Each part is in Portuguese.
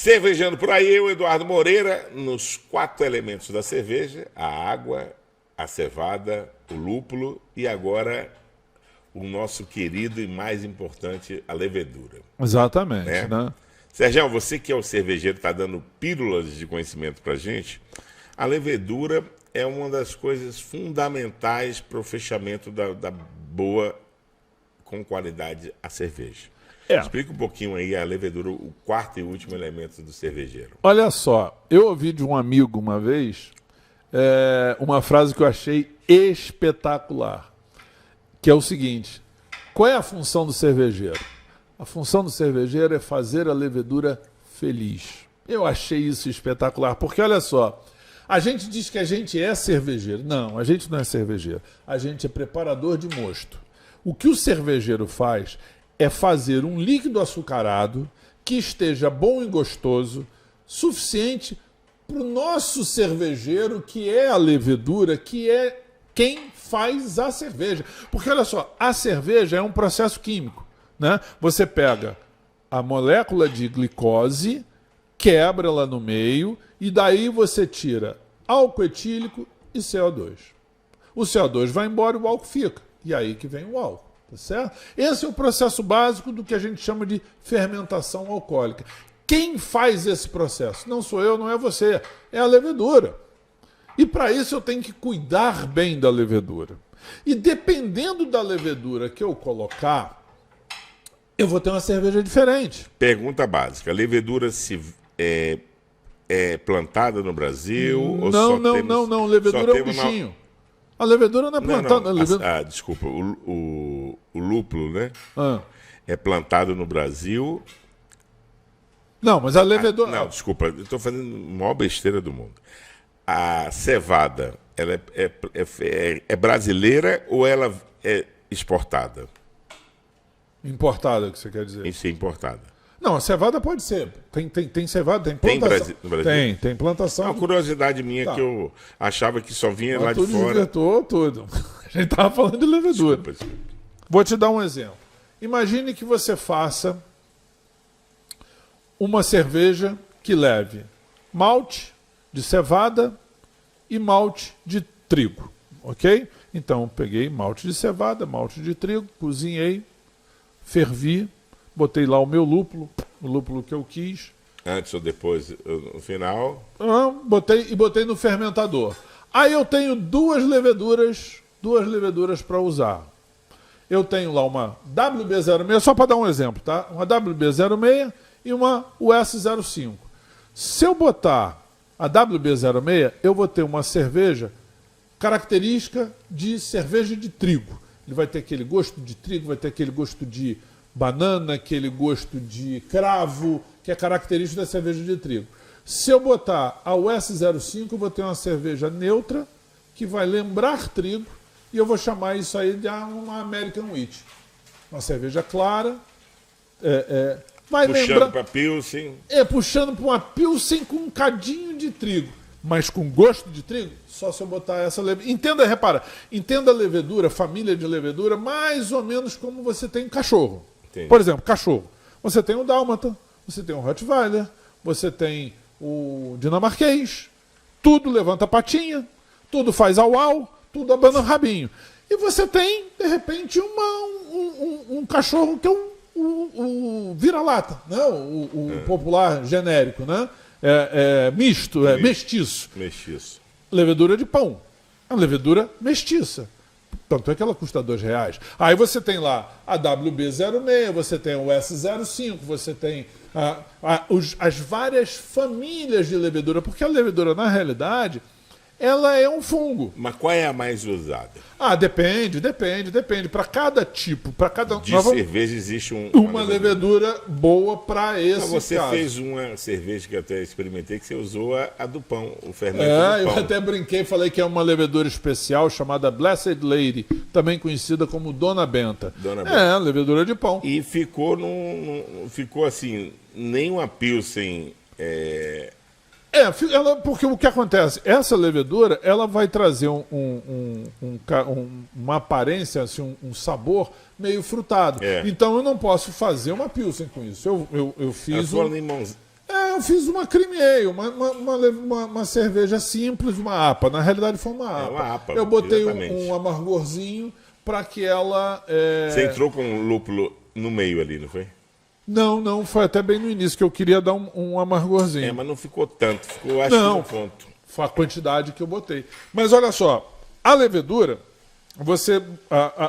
Cervejando por aí, eu, Eduardo Moreira, nos 4 elementos da cerveja: a água, a cevada, o lúpulo e agora o nosso querido e mais importante, a levedura. Exatamente, né? Sérgio, você que é o cervejeiro, está dando pílulas de conhecimento para a gente. A levedura é uma das coisas fundamentais para o fechamento da boa, com qualidade, a cerveja. Explica um pouquinho aí a levedura, o 4º e último elemento do cervejeiro. Olha só, eu ouvi de um amigo uma vez uma frase que eu achei espetacular, que é o seguinte: qual é a função do cervejeiro? A função do cervejeiro é fazer a levedura feliz. Eu achei isso espetacular, porque olha só, a gente diz que a gente é cervejeiro. Não, a gente não é cervejeiro. A gente é preparador de mosto. O que o cervejeiro faz é fazer um líquido açucarado que esteja bom e gostoso, suficiente para o nosso cervejeiro, que é a levedura, que é quem faz a cerveja. Porque, olha só, a cerveja é um processo químico, né? Você pega a molécula de glicose, quebra ela no meio, e daí você tira álcool etílico e CO2. O CO2 vai embora e o álcool fica. E aí que vem o álcool. Tá certo? Esse é o processo básico do que a gente chama de fermentação alcoólica. Quem faz esse processo? Não sou eu, não é você, é a levedura. E para isso eu tenho que cuidar bem da levedura. E dependendo da levedura que eu colocar, eu vou ter uma cerveja diferente. Pergunta básica: a levedura é plantada no Brasil? Não, levedura é um bichinho. A levedura não é plantada. Desculpa, o lúpulo, né? É plantado no Brasil. Não, mas a levedura... não, desculpa, eu estou fazendo a maior besteira do mundo. A cevada, ela é brasileira ou ela é exportada? Importada, que você quer dizer? Isso é importada. Não, a cevada pode ser. Tem cevada, tem plantação. Tem no Brasil? Tem plantação. É uma curiosidade minha que eu achava que só vinha lá de fora. Desvirtuou tudo. A gente estava falando de levedura. Desculpa. Vou te dar um exemplo. Imagine que você faça uma cerveja que leve malte de cevada e malte de trigo, ok? Então, peguei malte de cevada, malte de trigo, cozinhei, fervi, botei lá o meu lúpulo, o lúpulo que eu quis. Antes ou depois, no final? Botei no fermentador. Aí eu tenho duas leveduras para usar. Eu tenho lá uma WB06, só para dar um exemplo, tá? Uma WB06 e uma US05. Se eu botar a WB06, eu vou ter uma cerveja característica de cerveja de trigo. Ele vai ter aquele gosto de trigo, vai ter aquele gosto de banana, aquele gosto de cravo, que é característico da cerveja de trigo. Se eu botar a US05, eu vou ter uma cerveja neutra, que vai lembrar trigo, e eu vou chamar isso aí de uma American Wheat. Uma cerveja clara, vai puxando para Pilsen. Puxando para uma Pilsen com um cadinho de trigo, mas com gosto de trigo, só se eu botar essa levedura. Entenda a levedura, família de levedura, mais ou menos como você tem cachorro. Entendi. Por exemplo, cachorro. Você tem o dálmata, você tem o Rottweiler, você tem o dinamarquês, tudo levanta a patinha, tudo faz au-au, tudo abana o rabinho. E você tem, de repente, um cachorro que é o vira-lata, né? o popular genérico, né? Mestiço. Levedura de pão. É uma levedura mestiça. Tanto é que ela custa R$2. Aí você tem lá a WB06, você tem o S05, você tem as várias famílias de levedura, porque a levedura, na realidade, ela é um fungo. Mas qual é a mais usada? Depende. Para cada tipo, para cada... De cerveja existe uma levedura boa para esse caso. Você fez uma cerveja que eu até experimentei, que você usou a do pão, o fermento do pão. Eu até brinquei, falei que é uma levedura especial chamada Blessed Lady, também conhecida como Dona Benta. Levedura de pão. E ficou ficou assim, nem uma Pilsen... porque o que acontece? Essa levedura, ela vai trazer uma aparência, assim, um sabor meio frutado. Então eu não posso fazer uma Pilsen com isso. Eu fiz eu fiz uma cream ale, uma cerveja simples, uma APA. Na realidade foi uma APA. Uma APA, eu botei exatamente. um amargorzinho para que ela... Você entrou com um lúpulo no meio ali, não foi? Não, foi até bem no início que eu queria dar um amargorzinho. Mas não ficou tanto, ficou acho que no ponto. Foi a quantidade que eu botei. Mas olha só, a levedura,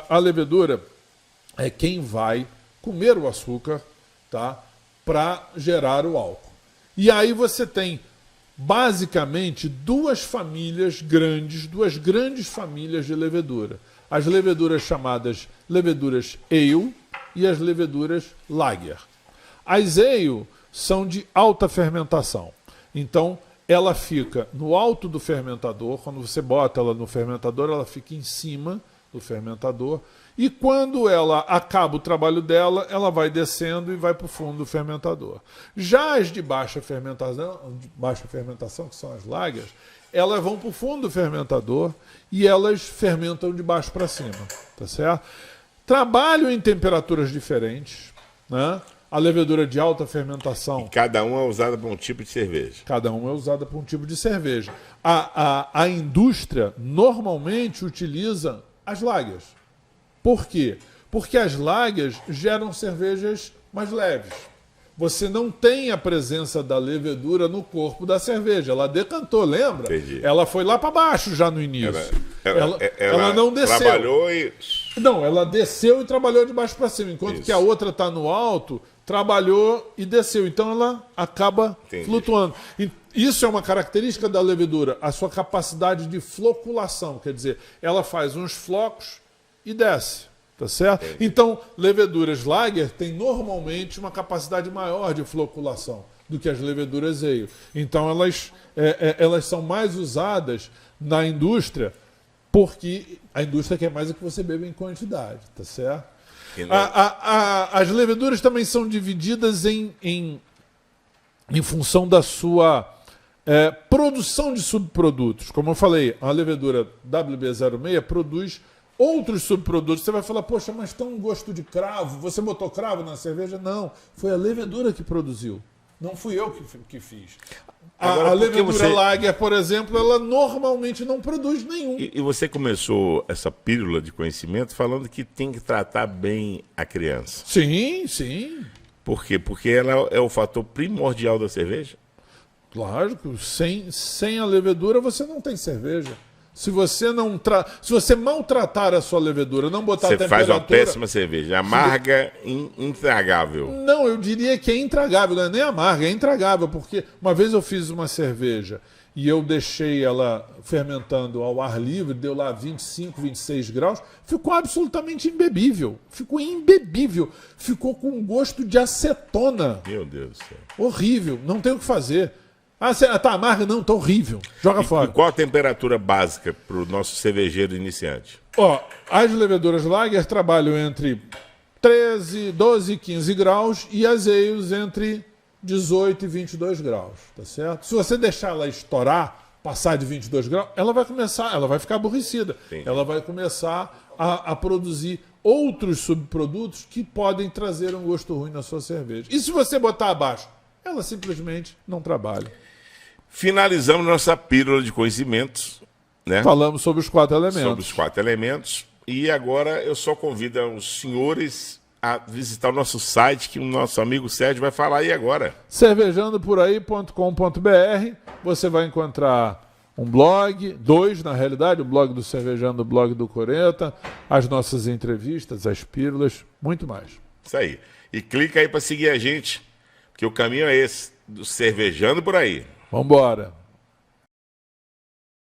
a levedura é quem vai comer o açúcar, tá? Para gerar o álcool. E aí você tem basicamente duas grandes famílias de levedura. As leveduras chamadas leveduras ale e as leveduras lager. As ale são de alta fermentação. Então, ela fica no alto do fermentador. Quando você bota ela no fermentador, ela fica em cima do fermentador. E quando ela acaba o trabalho dela, ela vai descendo e vai para o fundo do fermentador. Já as de baixa fermentação, que são as lagers, elas vão para o fundo do fermentador e elas fermentam de baixo para cima. Tá certo? Trabalham em temperaturas diferentes, né? A levedura de alta fermentação... E cada uma é usada para um tipo de cerveja. Cada uma é usada para um tipo de cerveja. A indústria normalmente utiliza as lagers. Por quê? Porque as lagers geram cervejas mais leves. Você não tem a presença da levedura no corpo da cerveja. Ela decantou, lembra? Entendi. Ela foi lá para baixo já no início. Ela não desceu. Trabalhou e... Não, ela desceu e trabalhou de baixo para cima. Enquanto que a outra está no alto, trabalhou e desceu. Então ela acaba flutuando. E isso é uma característica da levedura, a sua capacidade de floculação. Quer dizer, ela faz uns flocos e desce. Tá certo? Então, leveduras lager têm normalmente uma capacidade maior de floculação do que as leveduras ale. Então, elas são mais usadas na indústria porque a indústria quer mais é que você beba em quantidade. Tá certo? As leveduras também são divididas em função da sua produção de subprodutos. Como eu falei, a levedura WB06 produz outros subprodutos. Você vai falar, poxa, mas tem um gosto de cravo. Você botou cravo na cerveja? Não, foi a levedura que produziu. Não fui eu que fiz. Agora, a levedura lager, por exemplo, ela normalmente não produz nenhum. E você começou essa pílula de conhecimento falando que tem que tratar bem a criança. Sim. Por quê? Porque ela é o fator primordial da cerveja? Lógico, sem a levedura você não tem cerveja. Se você maltratar a sua levedura, não botar a temperatura... Você faz uma péssima cerveja, amarga, intragável. Não, eu diria que é intragável, não é nem amarga, é intragável, porque uma vez eu fiz uma cerveja e eu deixei ela fermentando ao ar livre, deu lá 25, 26 graus, ficou absolutamente imbebível. Ficou com gosto de acetona. Meu Deus do céu. Horrível, não tem o que fazer. Tá amarga? Não, tá horrível. Joga fora. E qual a temperatura básica para o nosso cervejeiro iniciante? As leveduras lager trabalham entre 13, 12 e 15 graus e as ales entre 18 e 22 graus, tá certo? Se você deixar ela estourar, passar de 22 graus, ela vai ficar aborrecida. Entendi. Ela vai começar a produzir outros subprodutos que podem trazer um gosto ruim na sua cerveja. E se você botar abaixo, ela simplesmente não trabalha. Finalizamos nossa pílula de conhecimentos, né? Falamos sobre os 4 elementos. Sobre os 4 elementos. E agora eu só convido os senhores a visitar o nosso site, que o nosso amigo Sérgio vai falar aí agora. cervejandoporaí.com.br. Você vai encontrar um blog, 2 na realidade, o blog do Cervejando, o blog do Coreta, as nossas entrevistas, as pílulas, muito mais. Isso aí. E clica aí para seguir a gente, que o caminho é esse, do Cervejando por Aí. Vambora.